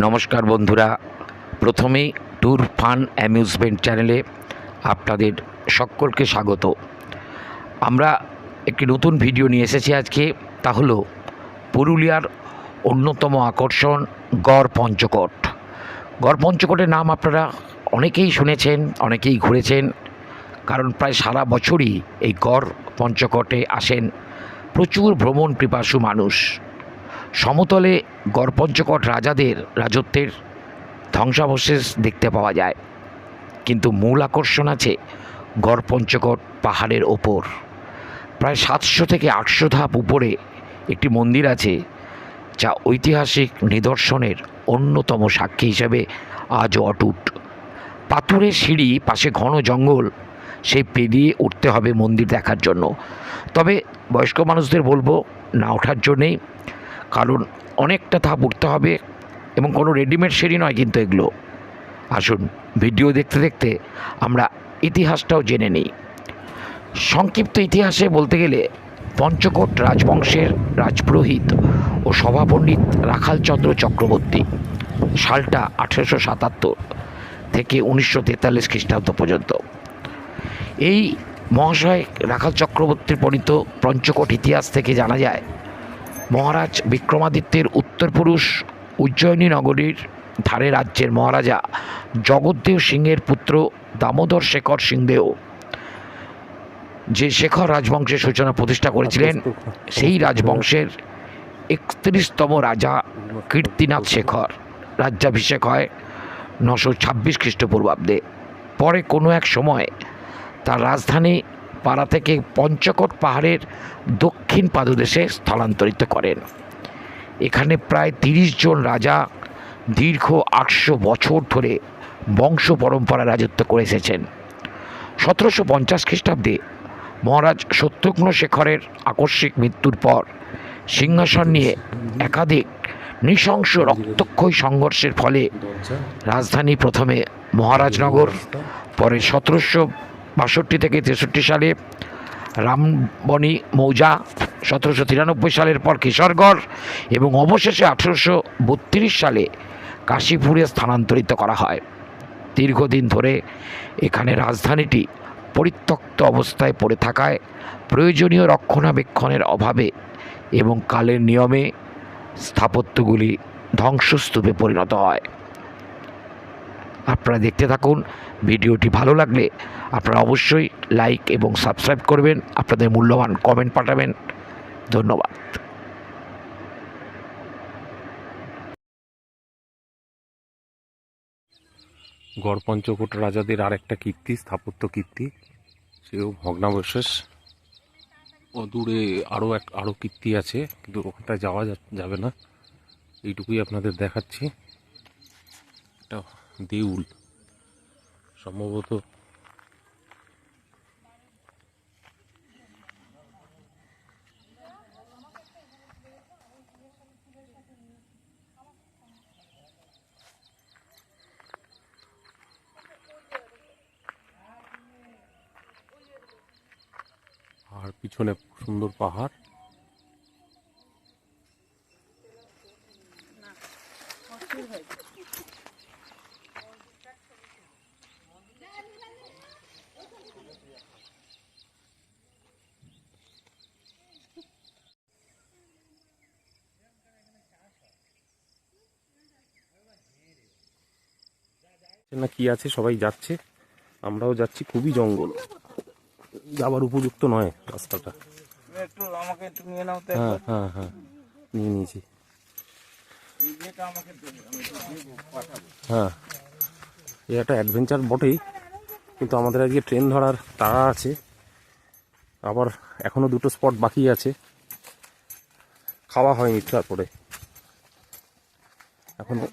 নমস্কার বন্ধুরা, প্রথমেই ট্যুর ফান অ্যামিউজমেন্ট চ্যানেলে আপনাদের সকলকে স্বাগত। আমরা একটি নতুন ভিডিও নিয়ে এসেছি আজকে, তা হলো পুরুলিয়ার অন্যতম আকর্ষণ গড় পঞ্চকোট। গড় পঞ্চকোটের নাম আপনারা অনেকেই শুনেছেন, অনেকেই ঘুরেছেন, কারণ প্রায় সারা বছরই এই গড় পঞ্চকোটে আসেন প্রচুর ভ্রমণ পিপাসু মানুষ। সমতলে গড় পঞ্চকোট রাজাদের রাজত্বের ধ্বংসাবশেষ দেখতে পাওয়া যায়, কিন্তু মূল আকর্ষণ আছে গড় পঞ্চকোট পাহাড়ের ওপর। প্রায় 700 থেকে 800 ধাপ উপরে একটি মন্দির আছে, যা ঐতিহাসিক নিদর্শনের অন্যতম সাক্ষী হিসেবে আজও অটুট। পাথরের সিঁড়ি, পাশে ঘন জঙ্গল, সেই পেরিয়ে উঠতে হবে মন্দির দেখার জন্য। তবে বয়স্ক মানুষদের বলবো না ওঠার জন্যেই, কারণ অনেকটা ধাপ উঠতে হবে এবং কোনো রেডিমেড সিঁড়ি নয় কিন্তু এগুলো। আসুন ভিডিও দেখতে দেখতে আমরা ইতিহাসটাও জেনে নিই। সংক্ষিপ্ত ইতিহাসে বলতে গেলে পঞ্চকোট রাজবংশের রাজপুরোহিত ও সভাপণ্ডিত রাখালচন্দ্র চক্রবর্তী, সালটা 1877 থেকে 1943 খ্রিস্টাব্দ পর্যন্ত। এই মহাশয় রাখাল চক্রবর্তীর প্রণীত পঞ্চকোট ইতিহাস থেকে জানা যায়, মহারাজ বিক্রমাদিত্যের উত্তরপুরুষ উজ্জয়িনী নগরীর ধারে রাজ্যের মহারাজা জগদ্দেও সিংহের পুত্র দামোদর শেখর সিংদেও, যে শেখর রাজবংশের সূচনা প্রতিষ্ঠা করেছিলেন, সেই রাজবংশের 31তম রাজা কীর্তিনাথ শেখর রাজ্যাভিষেক হয় 926 খ্রিস্টপূর্বাব্দে। পরে কোনো এক সময় তার রাজধানী পাড়া থেকে পঞ্চকোট পাহাড়ের দক্ষিণ পাদদেশে স্থানান্তরিত করেন। এখানে প্রায় 30 জন রাজা দীর্ঘ 800 বছর ধরে বংশ পরম্পরা রাজত্ব করে এসেছেন। 1750 খ্রিস্টাব্দে মহারাজ শত্রুঘ্ন শেখরের আকস্মিক মৃত্যুর পর সিংহাসন নিয়ে একাধিক নৃশংস রক্তক্ষয়ী সংঘর্ষের ফলে রাজধানী প্রথমে মহারাজনগর, পরে 1762 থেকে 63 সালে রামবনি মৌজা, 1793 সালের পর কিশোরগড় এবং অবশেষে 1832 সালে কাশীপুরে স্থানান্তরিত করা হয়। দীর্ঘদিন ধরে এখানে রাজধানীটি পরিত্যক্ত অবস্থায় পড়ে থাকায় প্রয়োজনীয় রক্ষণাবেক্ষণের অভাবে এবং কালের নিয়মে স্থাপত্যগুলি ধ্বংসস্তূপে পরিণত হয়। আপনারা দেখতে থাকুন। ভিডিওটি ভালো লাগলে আপনারা অবশ্যই লাইক এবং সাবস্ক্রাইব করবেন, আপনাদের মূল্যবান কমেন্ট পাঠাবেন। ধন্যবাদ। গড় পঞ্চকোট রাজাদের আর একটা কীর্তি, স্থাপত্য কীর্তি, সেও ভগ্নাবশেষ। অদূরে আরও কীর্তি আছে, কিন্তু ওখানটায় যাওয়া যাবে না। এইটুকুই আপনাদের দেখাচ্ছি। এটা দেউল সম্ভবত। আর পিছনে সুন্দর পাহাড়। না কি আছে, সবাই যাচ্ছে, আমরাও যাচ্ছি। খুবই জঙ্গল, যাবার উপযুক্ত নয় রাস্তাটা। হ্যাঁ হ্যাঁ হ্যাঁ, নিয়ে নিয়েছি। হ্যাঁ, এই একটা অ্যাডভেঞ্চার বটেই, কিন্তু আমাদের আজকে ট্রেন ধরার তাড়া আছে। আবার এখনো 2টো স্পট বাকি আছে, খাওয়া হয়নি তারপরে এখনো।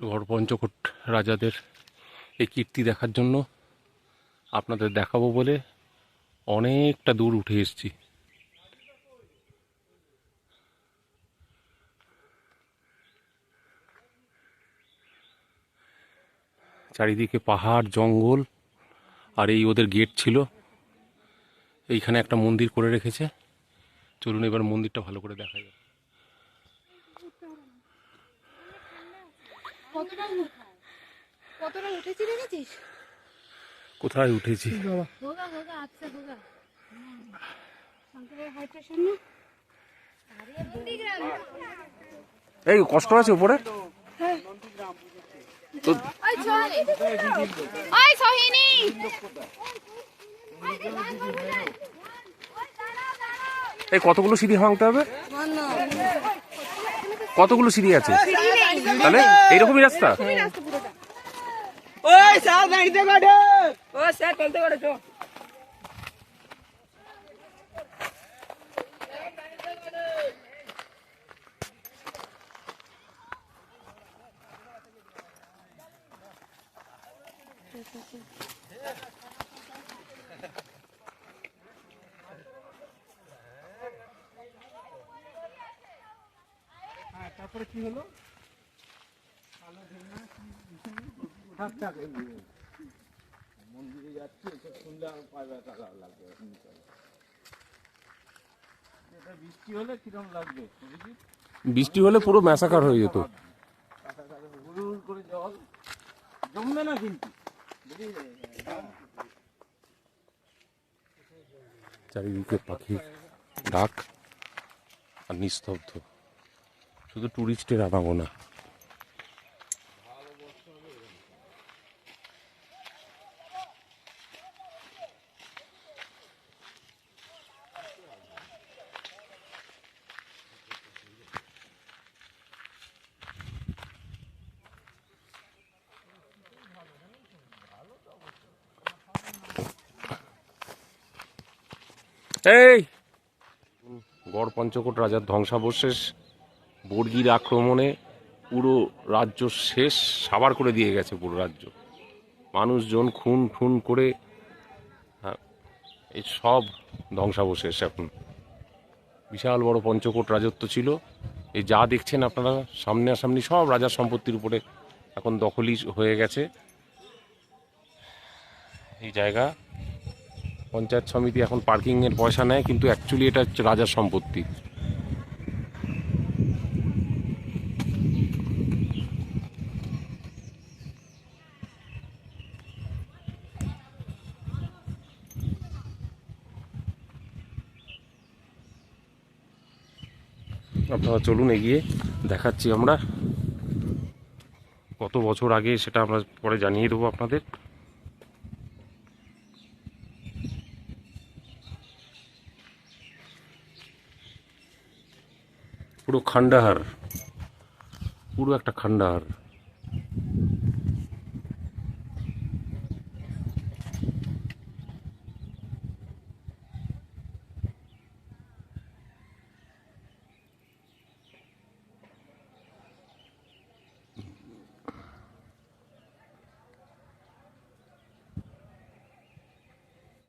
গড় পঞ্চকোট রাজাদের এই কীর্তি দেখার জন্য আপনাদের দেখাবো বলে অনেকটা দূর উঠে এসেছি। চারিদিকে পাহাড় জঙ্গল, আর এই ওদের গেট ছিল। এইখানে একটা মন্দির করে রেখেছে। চলুন এবার মন্দিরটা ভালো করে দেখা যায়। কতটা উঠেছি দেখেছিস? কোথায় উঠেছি? হোগা হোগা আচ্ছা হোগা শঙ্করের হাই প্রেশার না। এই কষ্ট আছে উপরে তো। ওই সোহিনী এই কতগুলো সিঁড়ি ভাঙতে হবে? কতগুলো সিঁড়ি আছে তাহলে? এইরকমই রাস্তা? ওই স্যার গাড়িতে কাটে, ও স্যার চলতে কাটে চো। তারপরে কি হলো? মন্দিরে যাচ্ছি, শুনলে আর পায়ে ব্যথা লাগবে। এটা বৃষ্টি হলে কিরকম লাগবে? বৃষ্টি হলে পুরো ম্যাসাকার হয়ে যেত। হুড় হুড় করে জল জমবে না কিন্তু। চারিদিকে পাখির ডাক আর নিস্তব্ধ, শুধু টুরিস্টের আনাগোনা। এই গড় পঞ্চকোট রাজার ধ্বংসাবশেষ বর্গির আক্রমণে পুরো রাজ্য শেষ, সাবার করে দিয়ে গেছে পুরো রাজ্য। মানুষজন খুন খুন করে, হ্যাঁ, এই সব ধ্বংসাবশেষ। এখন বিশাল বড় পঞ্চকোট রাজত্ব ছিল। এই যা দেখছেন আপনারা সামনাসামনি সব রাজার সম্পত্তির উপরে এখন দখলই হয়ে গেছে এই জায়গা। পঞ্চায়েত সমিতি এখন পার্কিংয়ের পয়সা নেয়, কিন্তু অ্যাকচুয়ালি এটা হচ্ছে রাজার সম্পত্তি। আপনারা চলুন এগিয়ে দেখাচ্ছি আমরা কত বছর আগে, সেটা আমরা পরে জানিয়ে দেবো আপনাদের। পুরো খান্ডাহার, পুরো একটা খান্ডাহার।